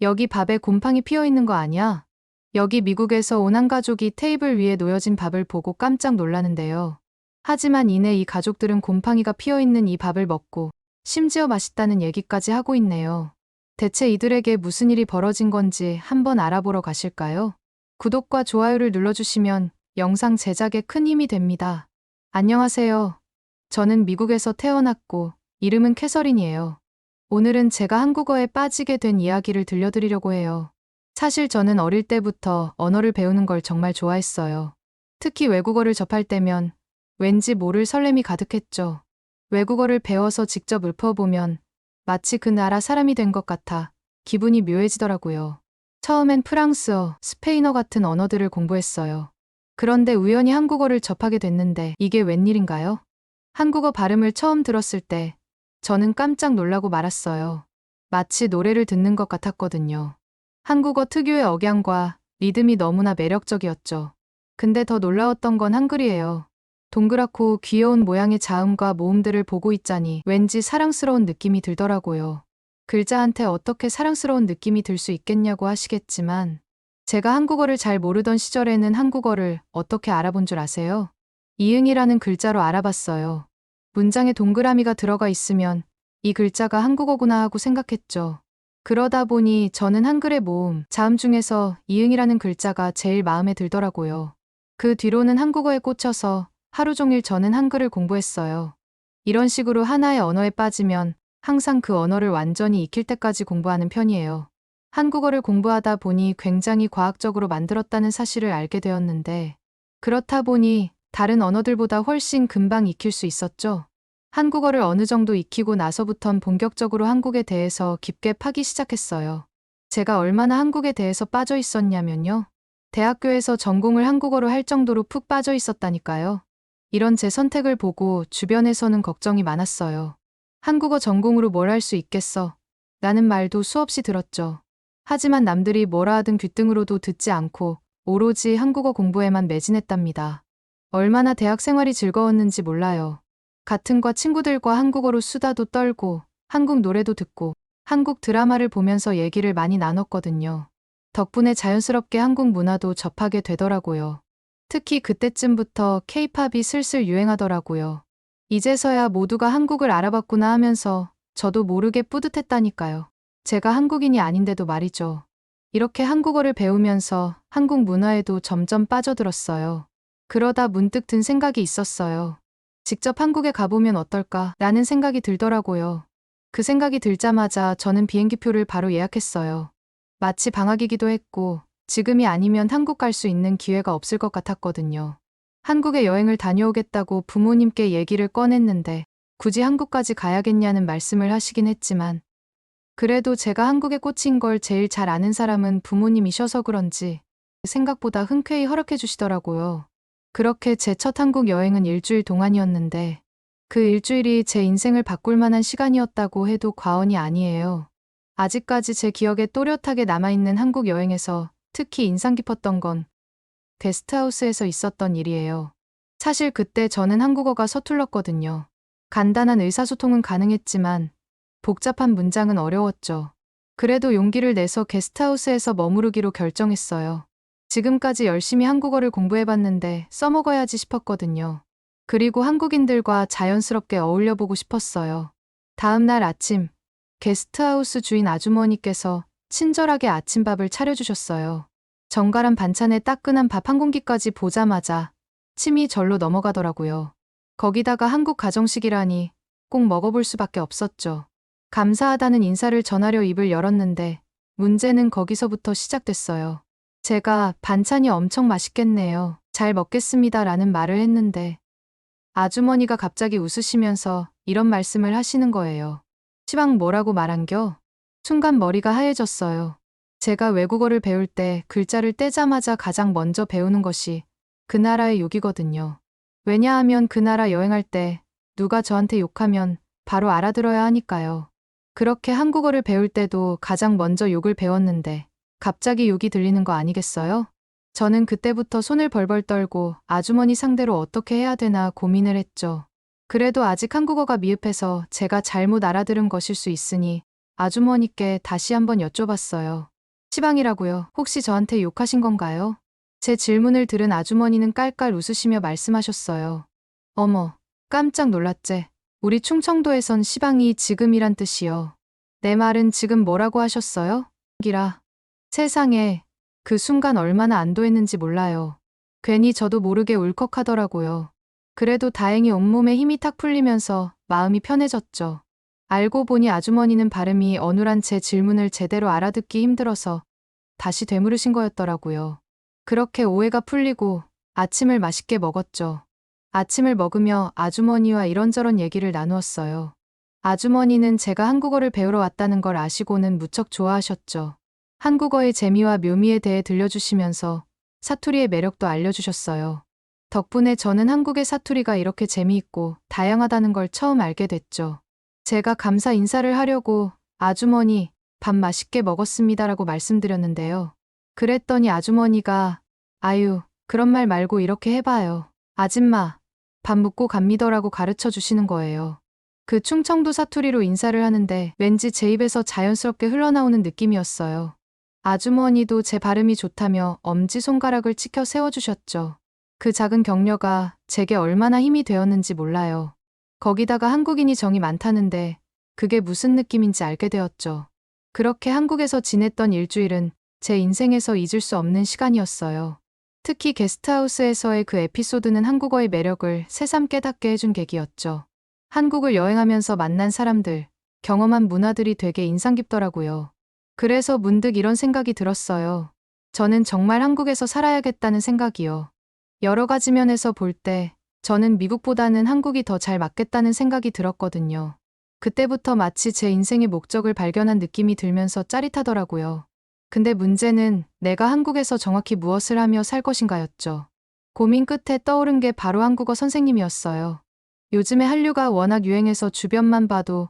여기 밥에 곰팡이 피어 있는 거 아니야? 여기 미국에서 온 한 가족이 테이블 위에 놓여진 밥을 보고 깜짝 놀라는데요. 하지만 이내 이 가족들은 곰팡이가 피어 있는 이 밥을 먹고 심지어 맛있다는 얘기까지 하고 있네요. 대체 이들에게 무슨 일이 벌어진 건지 한번 알아보러 가실까요? 구독과 좋아요를 눌러주시면 영상 제작에 큰 힘이 됩니다. 안녕하세요. 저는 미국에서 태어났고 이름은 캐서린이에요. 오늘은 제가 한국어에 빠지게 된 이야기를 들려드리려고 해요. 사실 저는 어릴 때부터 언어를 배우는 걸 정말 좋아했어요. 특히 외국어를 접할 때면 왠지 모를 설렘이 가득했죠. 외국어를 배워서 직접 읊어보면 마치 그 나라 사람이 된 것 같아 기분이 묘해지더라고요. 처음엔 프랑스어, 스페인어 같은 언어들을 공부했어요. 그런데 우연히 한국어를 접하게 됐는데 이게 웬일인가요? 한국어 발음을 처음 들었을 때 저는 깜짝 놀라고 말았어요. 마치 노래를 듣는 것 같았거든요. 한국어 특유의 억양과 리듬이 너무나 매력적이었죠. 근데 더 놀라웠던 건 한글이에요. 동그랗고 귀여운 모양의 자음과 모음들을 보고 있자니 왠지 사랑스러운 느낌이 들더라고요. 글자한테 어떻게 사랑스러운 느낌이 들 수 있겠냐고 하시겠지만 제가 한국어를 잘 모르던 시절에는 한국어를 어떻게 알아본 줄 아세요? 이응이라는 글자로 알아봤어요. 문장에 동그라미가 들어가 있으면 이 글자가 한국어구나 하고 생각했죠. 그러다 보니 저는 한글의 모음, 자음 중에서 이응이라는 글자가 제일 마음에 들더라고요. 그 뒤로는 한국어에 꽂혀서 하루 종일 저는 한글을 공부했어요. 이런 식으로 하나의 언어에 빠지면 항상 그 언어를 완전히 익힐 때까지 공부하는 편이에요. 한국어를 공부하다 보니 굉장히 과학적으로 만들었다는 사실을 알게 되었는데 그렇다 보니 다른 언어들보다 훨씬 금방 익힐 수 있었죠. 한국어를 어느 정도 익히고 나서부턴 본격적으로 한국에 대해서 깊게 파기 시작했어요. 제가 얼마나 한국에 대해서 빠져 있었냐면요. 대학교에서 전공을 한국어로 할 정도로 푹 빠져 있었다니까요. 이런 제 선택을 보고 주변에서는 걱정이 많았어요. 한국어 전공으로 뭘 할 수 있겠어? 라는 말도 수없이 들었죠. 하지만 남들이 뭐라 하든 귓등으로도 듣지 않고 오로지 한국어 공부에만 매진했답니다. 얼마나 대학 생활이 즐거웠는지 몰라요. 같은 과 친구들과 한국어로 수다도 떨고 한국 노래도 듣고 한국 드라마를 보면서 얘기를 많이 나눴거든요. 덕분에 자연스럽게 한국 문화도 접하게 되더라고요. 특히 그때쯤부터 케이팝이 슬슬 유행하더라고요. 이제서야 모두가 한국을 알아봤구나 하면서 저도 모르게 뿌듯했다니까요. 제가 한국인이 아닌데도 말이죠. 이렇게 한국어를 배우면서 한국 문화에도 점점 빠져들었어요. 그러다 문득 든 생각이 있었어요. 직접 한국에 가보면 어떨까 라는 생각이 들더라고요. 그 생각이 들자마자 저는 비행기표를 바로 예약했어요. 마치 방학이기도 했고 지금이 아니면 한국 갈 수 있는 기회가 없을 것 같았거든요. 한국에 여행을 다녀오겠다고 부모님께 얘기를 꺼냈는데 굳이 한국까지 가야겠냐는 말씀을 하시긴 했지만 그래도 제가 한국에 꽂힌 걸 제일 잘 아는 사람은 부모님이셔서 그런지 생각보다 흔쾌히 허락해 주시더라고요. 그렇게 제 첫 한국 여행은 일주일 동안이었는데 그 일주일이 제 인생을 바꿀 만한 시간이었다고 해도 과언이 아니에요. 아직까지 제 기억에 또렷하게 남아있는 한국 여행에서 특히 인상 깊었던 건 게스트하우스에서 있었던 일이에요. 사실 그때 저는 한국어가 서툴렀거든요. 간단한 의사소통은 가능했지만 복잡한 문장은 어려웠죠. 그래도 용기를 내서 게스트하우스에서 머무르기로 결정했어요. 지금까지 열심히 한국어를 공부해봤는데 써먹어야지 싶었거든요. 그리고 한국인들과 자연스럽게 어울려보고 싶었어요. 다음 날 아침, 게스트하우스 주인 아주머니께서 친절하게 아침밥을 차려주셨어요. 정갈한 반찬에 따끈한 밥 한 공기까지 보자마자 침이 절로 넘어가더라고요. 거기다가 한국 가정식이라니 꼭 먹어볼 수밖에 없었죠. 감사하다는 인사를 전하려 입을 열었는데 문제는 거기서부터 시작됐어요. 제가 반찬이 엄청 맛있겠네요. 잘 먹겠습니다 라는 말을 했는데 아주머니가 갑자기 웃으시면서 이런 말씀을 하시는 거예요. 시방 뭐라고 말한겨? 순간 머리가 하얘졌어요. 제가 외국어를 배울 때 글자를 떼자마자 가장 먼저 배우는 것이 그 나라의 욕이거든요. 왜냐하면 그 나라 여행할 때 누가 저한테 욕하면 바로 알아들어야 하니까요. 그렇게 한국어를 배울 때도 가장 먼저 욕을 배웠는데 갑자기 욕이 들리는 거 아니겠어요? 저는 그때부터 손을 벌벌 떨고 아주머니 상대로 어떻게 해야 되나 고민을 했죠. 그래도 아직 한국어가 미흡해서 제가 잘못 알아들은 것일 수 있으니 아주머니께 다시 한번 여쭤봤어요. 시방이라고요? 혹시 저한테 욕하신 건가요? 제 질문을 들은 아주머니는 깔깔 웃으시며 말씀하셨어요. 어머, 깜짝 놀랐제. 우리 충청도에선 시방이 지금이란 뜻이요. 내 말은 지금 뭐라고 하셨어요? 기라. 세상에, 그 순간 얼마나 안도했는지 몰라요. 괜히 저도 모르게 울컥하더라고요. 그래도 다행히 온몸에 힘이 탁 풀리면서 마음이 편해졌죠. 알고 보니 아주머니는 발음이 어눌한 제 질문을 제대로 알아듣기 힘들어서 다시 되물으신 거였더라고요. 그렇게 오해가 풀리고 아침을 맛있게 먹었죠. 아침을 먹으며 아주머니와 이런저런 얘기를 나누었어요. 아주머니는 제가 한국어를 배우러 왔다는 걸 아시고는 무척 좋아하셨죠. 한국어의 재미와 묘미에 대해 들려주시면서 사투리의 매력도 알려주셨어요. 덕분에 저는 한국의 사투리가 이렇게 재미있고 다양하다는 걸 처음 알게 됐죠. 제가 감사 인사를 하려고 아주머니, 밥 맛있게 먹었습니다라고 말씀드렸는데요. 그랬더니 아주머니가 아유, 그런 말 말고 이렇게 해봐요. 아줌마, 밥 묻고 갑니더라고 가르쳐 주시는 거예요. 그 충청도 사투리로 인사를 하는데 왠지 제 입에서 자연스럽게 흘러나오는 느낌이었어요. 아주머니도 제 발음이 좋다며 엄지손가락을 치켜 세워주셨죠. 그 작은 격려가 제게 얼마나 힘이 되었는지 몰라요. 거기다가 한국인이 정이 많다는데 그게 무슨 느낌인지 알게 되었죠. 그렇게 한국에서 지냈던 일주일은 제 인생에서 잊을 수 없는 시간이었어요. 특히 게스트하우스에서의 그 에피소드는 한국어의 매력을 새삼 깨닫게 해준 계기였죠. 한국을 여행하면서 만난 사람들, 경험한 문화들이 되게 인상 깊더라고요. 그래서 문득 이런 생각이 들었어요. 저는 정말 한국에서 살아야겠다는 생각이요. 여러 가지 면에서 볼 때 저는 미국보다는 한국이 더 잘 맞겠다는 생각이 들었거든요. 그때부터 마치 제 인생의 목적을 발견한 느낌이 들면서 짜릿하더라고요. 근데 문제는 내가 한국에서 정확히 무엇을 하며 살 것인가였죠. 고민 끝에 떠오른 게 바로 한국어 선생님이었어요. 요즘에 한류가 워낙 유행해서 주변만 봐도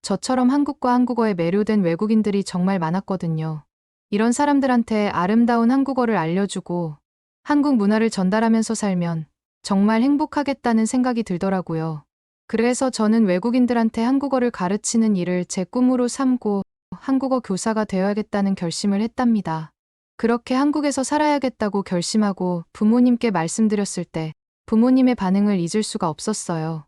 저처럼 한국과 한국어에 매료된 외국인들이 정말 많았거든요. 이런 사람들한테 아름다운 한국어를 알려주고 한국 문화를 전달하면서 살면 정말 행복하겠다는 생각이 들더라고요. 그래서 저는 외국인들한테 한국어를 가르치는 일을 제 꿈으로 삼고 한국어 교사가 되어야겠다는 결심을 했답니다. 그렇게 한국에서 살아야겠다고 결심하고 부모님께 말씀드렸을 때 부모님의 반응을 잊을 수가 없었어요.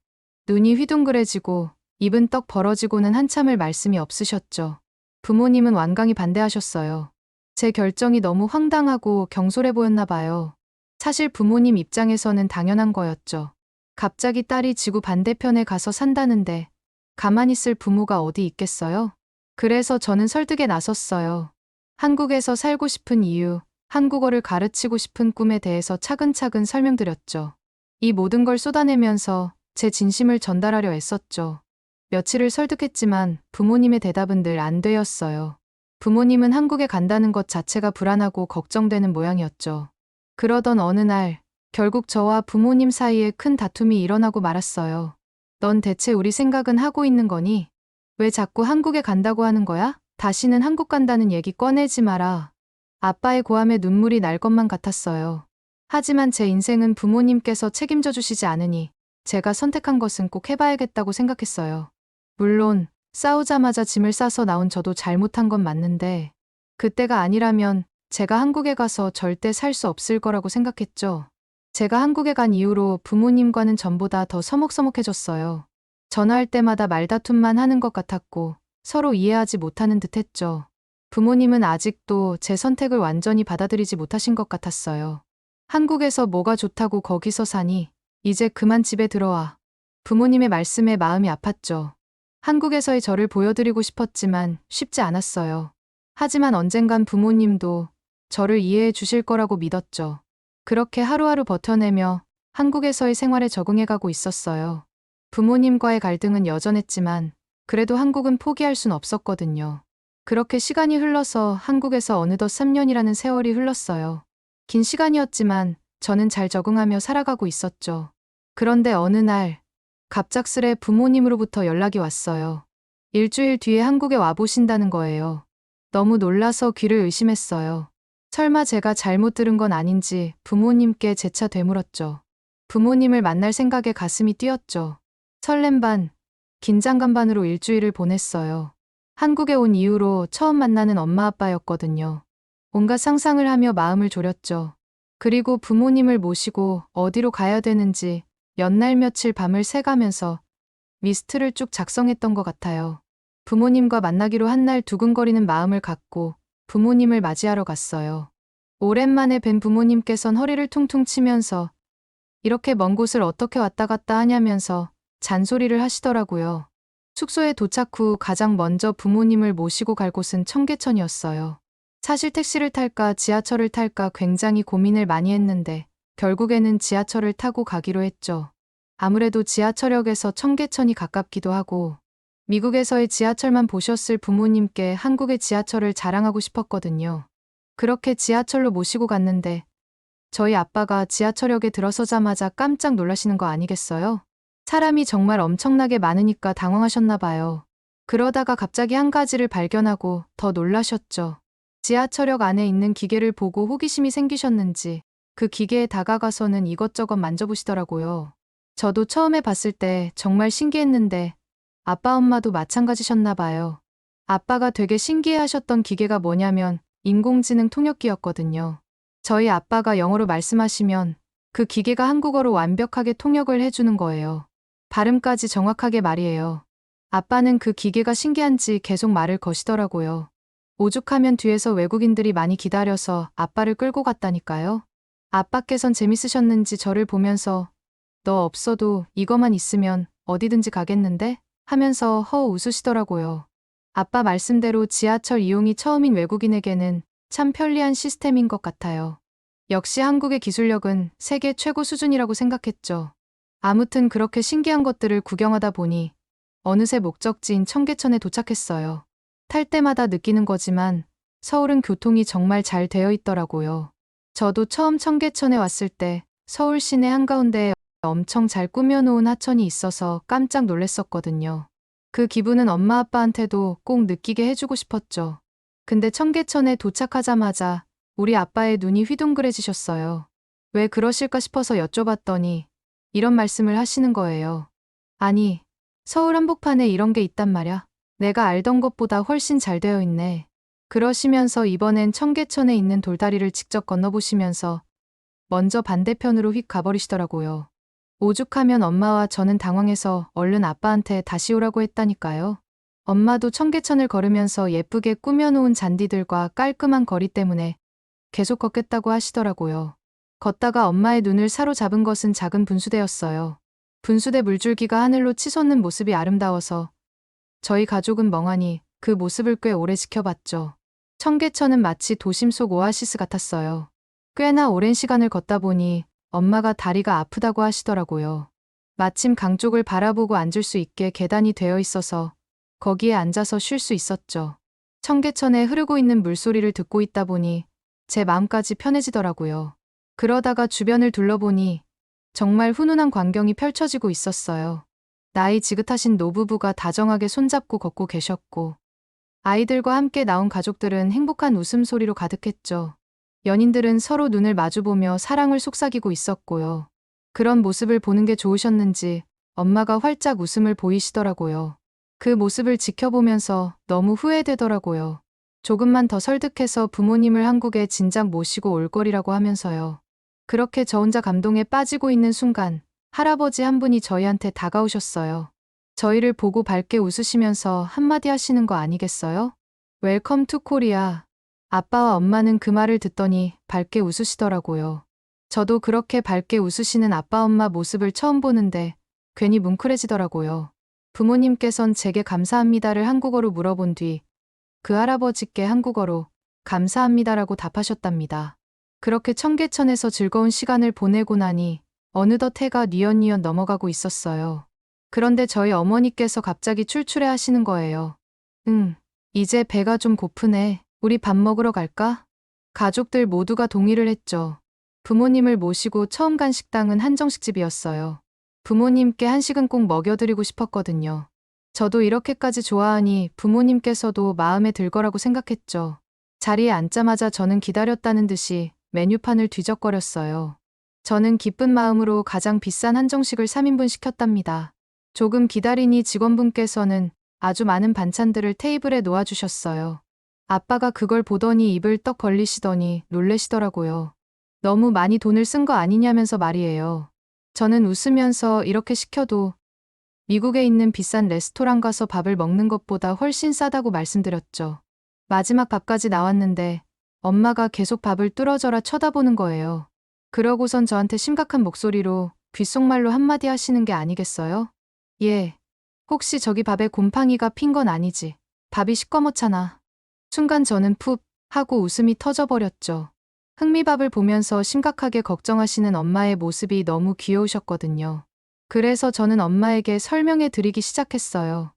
눈이 휘둥그레지고 입은 떡 벌어지고는 한참을 말씀이 없으셨죠. 부모님은 완강히 반대하셨어요. 제 결정이 너무 황당하고 경솔해 보였나 봐요. 사실 부모님 입장에서는 당연한 거였죠. 갑자기 딸이 지구 반대편에 가서 산다는데 가만히 있을 부모가 어디 있겠어요? 그래서 저는 설득에 나섰어요. 한국에서 살고 싶은 이유, 한국어를 가르치고 싶은 꿈에 대해서 차근차근 설명드렸죠. 이 모든 걸 쏟아내면서 제 진심을 전달하려 애썼죠. 며칠을 설득했지만 부모님의 대답은 늘 안 되었어요. 부모님은 한국에 간다는 것 자체가 불안하고 걱정되는 모양이었죠. 그러던 어느 날, 결국 저와 부모님 사이에 큰 다툼이 일어나고 말았어요. 넌 대체 우리 생각은 하고 있는 거니? 왜 자꾸 한국에 간다고 하는 거야? 다시는 한국 간다는 얘기 꺼내지 마라. 아빠의 고함에 눈물이 날 것만 같았어요. 하지만 제 인생은 부모님께서 책임져 주시지 않으니 제가 선택한 것은 꼭 해봐야겠다고 생각했어요. 물론 싸우자마자 짐을 싸서 나온 저도 잘못한 건 맞는데 그때가 아니라면 제가 한국에 가서 절대 살 수 없을 거라고 생각했죠. 제가 한국에 간 이후로 부모님과는 전보다 더 서먹서먹해졌어요. 전화할 때마다 말다툼만 하는 것 같았고 서로 이해하지 못하는 듯 했죠. 부모님은 아직도 제 선택을 완전히 받아들이지 못하신 것 같았어요. 한국에서 뭐가 좋다고 거기서 사니? 이제 그만 집에 들어와. 부모님의 말씀에 마음이 아팠죠. 한국에서의 저를 보여드리고 싶었지만 쉽지 않았어요. 하지만 언젠간 부모님도 저를 이해해 주실 거라고 믿었죠. 그렇게 하루하루 버텨내며 한국에서의 생활에 적응해가고 있었어요. 부모님과의 갈등은 여전했지만 그래도 한국은 포기할 순 없었거든요. 그렇게 시간이 흘러서 한국에서 어느덧 3년이라는 세월이 흘렀어요. 긴 시간이었지만 저는 잘 적응하며 살아가고 있었죠. 그런데 어느 날 갑작스레 부모님으로부터 연락이 왔어요. 일주일 뒤에 한국에 와보신다는 거예요. 너무 놀라서 귀를 의심했어요. 설마 제가 잘못 들은 건 아닌지 부모님께 재차 되물었죠. 부모님을 만날 생각에 가슴이 뛰었죠. 설렘 반, 긴장감 반으로 일주일을 보냈어요. 한국에 온 이후로 처음 만나는 엄마 아빠였거든요. 온갖 상상을 하며 마음을 졸였죠. 그리고 부모님을 모시고 어디로 가야 되는지 몇 날 며칠 밤을 새가면서 리스트를 쭉 작성했던 것 같아요. 부모님과 만나기로 한 날 두근거리는 마음을 갖고 부모님을 맞이하러 갔어요. 오랜만에 뵌 부모님께선 허리를 퉁퉁 치면서 이렇게 먼 곳을 어떻게 왔다 갔다 하냐면서 잔소리를 하시더라고요. 숙소에 도착 후 가장 먼저 부모님을 모시고 갈 곳은 청계천이었어요. 사실 택시를 탈까 지하철을 탈까 굉장히 고민을 많이 했는데 결국에는 지하철을 타고 가기로 했죠. 아무래도 지하철역에서 청계천이 가깝기도 하고 미국에서의 지하철만 보셨을 부모님께 한국의 지하철을 자랑하고 싶었거든요. 그렇게 지하철로 모시고 갔는데 저희 아빠가 지하철역에 들어서자마자 깜짝 놀라시는 거 아니겠어요? 사람이 정말 엄청나게 많으니까 당황하셨나 봐요. 그러다가 갑자기 한 가지를 발견하고 더 놀라셨죠. 지하철역 안에 있는 기계를 보고 호기심이 생기셨는지 그 기계에 다가가서는 이것저것 만져보시더라고요. 저도 처음에 봤을 때 정말 신기했는데 아빠 엄마도 마찬가지셨나 봐요. 아빠가 되게 신기해하셨던 기계가 뭐냐면 인공지능 통역기였거든요. 저희 아빠가 영어로 말씀하시면 그 기계가 한국어로 완벽하게 통역을 해주는 거예요. 발음까지 정확하게 말이에요. 아빠는 그 기계가 신기한지 계속 말을 거시더라고요. 오죽하면 뒤에서 외국인들이 많이 기다려서 아빠를 끌고 갔다니까요. 아빠께선 재밌으셨는지 저를 보면서 너 없어도 이거만 있으면 어디든지 가겠는데? 하면서 웃으시더라고요. 아빠 말씀대로 지하철 이용이 처음인 외국인에게는 참 편리한 시스템인 것 같아요. 역시 한국의 기술력은 세계 최고 수준이라고 생각했죠. 아무튼 그렇게 신기한 것들을 구경하다 보니 어느새 목적지인 청계천에 도착했어요. 탈 때마다 느끼는 거지만 서울은 교통이 정말 잘 되어 있더라고요. 저도 처음 청계천에 왔을 때 서울 시내 한가운데에 엄청 잘 꾸며놓은 하천이 있어서 깜짝 놀랐었거든요. 그 기분은 엄마 아빠한테도 꼭 느끼게 해주고 싶었죠. 근데 청계천에 도착하자마자 우리 아빠의 눈이 휘둥그레지셨어요. 왜 그러실까 싶어서 여쭤봤더니 이런 말씀을 하시는 거예요. 아니, 서울 한복판에 이런 게 있단 말야. 내가 알던 것보다 훨씬 잘 되어 있네. 그러시면서 이번엔 청계천에 있는 돌다리를 직접 건너보시면서 먼저 반대편으로 휙 가버리시더라고요. 오죽하면 엄마와 저는 당황해서 얼른 아빠한테 다시 오라고 했다니까요. 엄마도 청계천을 걸으면서 예쁘게 꾸며놓은 잔디들과 깔끔한 거리 때문에 계속 걷겠다고 하시더라고요. 걷다가 엄마의 눈을 사로잡은 것은 작은 분수대였어요. 분수대 물줄기가 하늘로 치솟는 모습이 아름다워서 저희 가족은 멍하니 그 모습을 꽤 오래 지켜봤죠. 청계천은 마치 도심 속 오아시스 같았어요. 꽤나 오랜 시간을 걷다 보니 엄마가 다리가 아프다고 하시더라고요. 마침 강 쪽을 바라보고 앉을 수 있게 계단이 되어 있어서 거기에 앉아서 쉴 수 있었죠. 청계천에 흐르고 있는 물소리를 듣고 있다 보니 제 마음까지 편해지더라고요. 그러다가 주변을 둘러보니 정말 훈훈한 광경이 펼쳐지고 있었어요. 나이 지긋하신 노부부가 다정하게 손잡고 걷고 계셨고 아이들과 함께 나온 가족들은 행복한 웃음소리로 가득했죠. 연인들은 서로 눈을 마주보며 사랑을 속삭이고 있었고요. 그런 모습을 보는 게 좋으셨는지 엄마가 활짝 웃음을 보이시더라고요. 그 모습을 지켜보면서 너무 후회되더라고요. 조금만 더 설득해서 부모님을 한국에 진작 모시고 올 거리라고 하면서요. 그렇게 저 혼자 감동에 빠지고 있는 순간 할아버지 한 분이 저희한테 다가오셨어요. 저희를 보고 밝게 웃으시면서 한마디 하시는 거 아니겠어요? 웰컴 투 코리아. 아빠와 엄마는 그 말을 듣더니 밝게 웃으시더라고요. 저도 그렇게 밝게 웃으시는 아빠 엄마 모습을 처음 보는데 괜히 뭉클해지더라고요. 부모님께선 제게 감사합니다를 한국어로 물어본 뒤 그 할아버지께 한국어로 감사합니다라고 답하셨답니다. 그렇게 청계천에서 즐거운 시간을 보내고 나니 어느덧 해가 뉘엿뉘엿 넘어가고 있었어요. 그런데 저희 어머니께서 갑자기 출출해 하시는 거예요. 이제 배가 좀 고프네. 우리 밥 먹으러 갈까? 가족들 모두가 동의를 했죠. 부모님을 모시고 처음 간 식당은 한정식집이었어요. 부모님께 한식은 꼭 먹여드리고 싶었거든요. 저도 이렇게까지 좋아하니 부모님께서도 마음에 들 거라고 생각했죠. 자리에 앉자마자 저는 기다렸다는 듯이 메뉴판을 뒤적거렸어요. 저는 기쁜 마음으로 가장 비싼 한정식을 3인분 시켰답니다. 조금 기다리니 직원분께서는 아주 많은 반찬들을 테이블에 놓아주셨어요. 아빠가 그걸 보더니 입을 떡 벌리시더니 놀래시더라고요. 너무 많이 돈을 쓴 거 아니냐면서 말이에요. 저는 웃으면서 이렇게 시켜도 미국에 있는 비싼 레스토랑 가서 밥을 먹는 것보다 훨씬 싸다고 말씀드렸죠. 마지막 밥까지 나왔는데 엄마가 계속 밥을 뚫어져라 쳐다보는 거예요. 그러고선 저한테 심각한 목소리로 귓속말로 한마디 하시는 게 아니겠어요? 예. 혹시 저기 밥에 곰팡이가 핀 건 아니지? 밥이 시꺼멓잖아. 순간 저는 푹 하고 웃음이 터져버렸죠. 흥미밥을 보면서 심각하게 걱정하시는 엄마의 모습이 너무 귀여우셨거든요. 그래서 저는 엄마에게 설명해 드리기 시작했어요.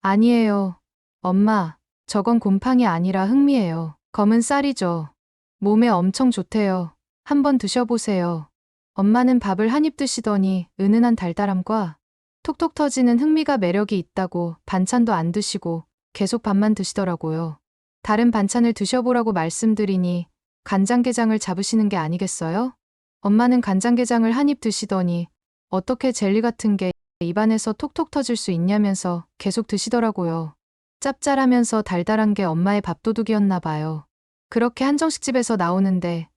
아니에요. 엄마, 저건 곰팡이 아니라 흑미예요. 검은 쌀이죠. 몸에 엄청 좋대요. 한번 드셔보세요. 엄마는 밥을 한 입 드시더니 은은한 달달함과 톡톡 터지는 흑미가 매력이 있다고 반찬도 안 드시고 계속 밥만 드시더라고요. 다른 반찬을 드셔보라고 말씀드리니 간장게장을 잡으시는 게 아니겠어요? 엄마는 간장게장을 한 입 드시더니 어떻게 젤리 같은 게 입안에서 톡톡 터질 수 있냐면서 계속 드시더라고요. 짭짤하면서 달달한 게 엄마의 밥도둑이었나 봐요. 그렇게 한정식집에서 나오는데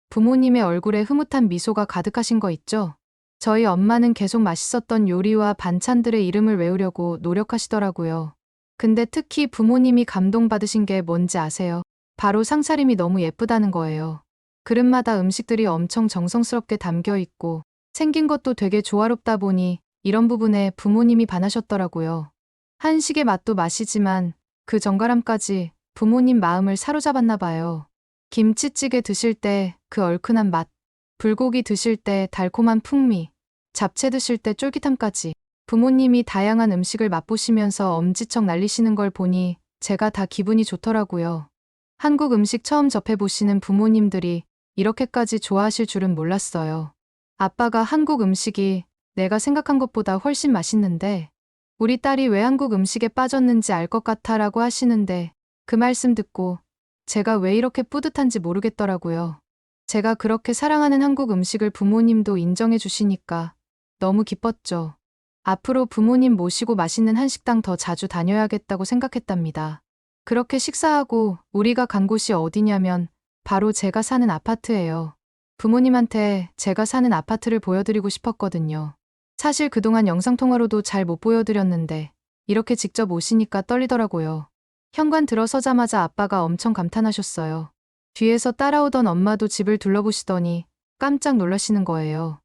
부모님의 얼굴에 흐뭇한 미소가 가득하신 거 있죠? 저희 엄마는 계속 맛있었던 요리와 반찬들의 이름을 외우려고 노력하시더라고요. 근데 특히 부모님이 감동받으신 게 뭔지 아세요? 바로 상차림이 너무 예쁘다는 거예요. 그릇마다 음식들이 엄청 정성스럽게 담겨 있고 생긴 것도 되게 조화롭다 보니 이런 부분에 부모님이 반하셨더라고요. 한식의 맛도 맛이지만 그 정갈함까지 부모님 마음을 사로잡았나 봐요. 김치찌개 드실 때 그 얼큰한 맛, 불고기 드실 때 달콤한 풍미, 잡채 드실 때 쫄깃함까지 부모님이 다양한 음식을 맛보시면서 엄지척 날리시는 걸 보니 제가 다 기분이 좋더라고요. 한국 음식 처음 접해보시는 부모님들이 이렇게까지 좋아하실 줄은 몰랐어요. 아빠가 한국 음식이 내가 생각한 것보다 훨씬 맛있는데 우리 딸이 왜 한국 음식에 빠졌는지 알 것 같아 라고 하시는데 그 말씀 듣고 제가 왜 이렇게 뿌듯한지 모르겠더라고요. 제가 그렇게 사랑하는 한국 음식을 부모님도 인정해 주시니까 너무 기뻤죠. 앞으로 부모님 모시고 맛있는 한식당 더 자주 다녀야겠다고 생각했답니다. 그렇게 식사하고 우리가 간 곳이 어디냐면 바로 제가 사는 아파트예요. 부모님한테 제가 사는 아파트를 보여드리고 싶었거든요. 사실 그동안 영상통화로도 잘 못 보여드렸는데 이렇게 직접 오시니까 떨리더라고요. 현관 들어서자마자 아빠가 엄청 감탄하셨어요. 뒤에서 따라오던 엄마도 집을 둘러보시더니 깜짝 놀라시는 거예요.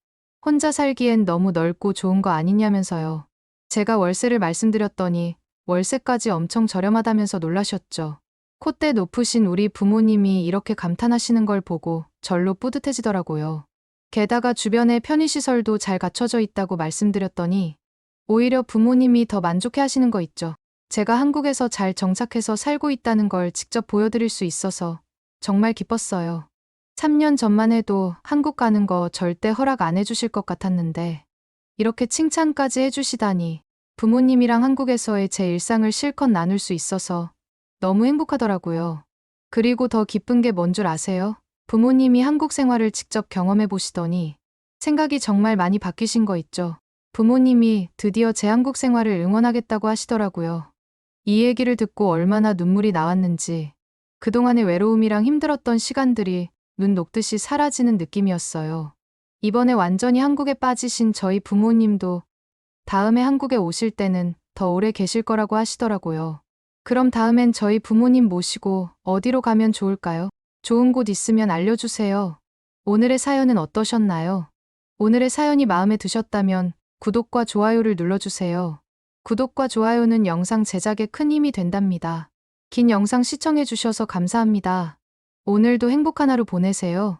혼자 살기엔 너무 넓고 좋은 거 아니냐면서요. 제가 월세를 말씀드렸더니 월세까지 엄청 저렴하다면서 놀라셨죠. 콧대 높으신 우리 부모님이 이렇게 감탄하시는 걸 보고 절로 뿌듯해지더라고요. 게다가 주변에 편의시설도 잘 갖춰져 있다고 말씀드렸더니 오히려 부모님이 더 만족해 하시는 거 있죠. 제가 한국에서 잘 정착해서 살고 있다는 걸 직접 보여드릴 수 있어서 정말 기뻤어요. 3년 전만 해도 한국 가는 거 절대 허락 안 해주실 것 같았는데 이렇게 칭찬까지 해주시다니 부모님이랑 한국에서의 제 일상을 실컷 나눌 수 있어서 너무 행복하더라고요. 그리고 더 기쁜 게 뭔 줄 아세요? 부모님이 한국 생활을 직접 경험해 보시더니 생각이 정말 많이 바뀌신 거 있죠. 부모님이 드디어 제 한국 생활을 응원하겠다고 하시더라고요. 이 얘기를 듣고 얼마나 눈물이 나왔는지 그동안의 외로움이랑 힘들었던 시간들이 눈 녹듯이 사라지는 느낌이었어요. 이번에 완전히 한국에 빠지신 저희 부모님도 다음에 한국에 오실 때는 더 오래 계실 거라고 하시더라고요. 그럼 다음엔 저희 부모님 모시고 어디로 가면 좋을까요? 좋은 곳 있으면 알려주세요. 오늘의 사연은 어떠셨나요? 오늘의 사연이 마음에 드셨다면 구독과 좋아요를 눌러주세요. 구독과 좋아요는 영상 제작에 큰 힘이 된답니다. 긴 영상 시청해주셔서 감사합니다. 오늘도 행복한 하루 보내세요.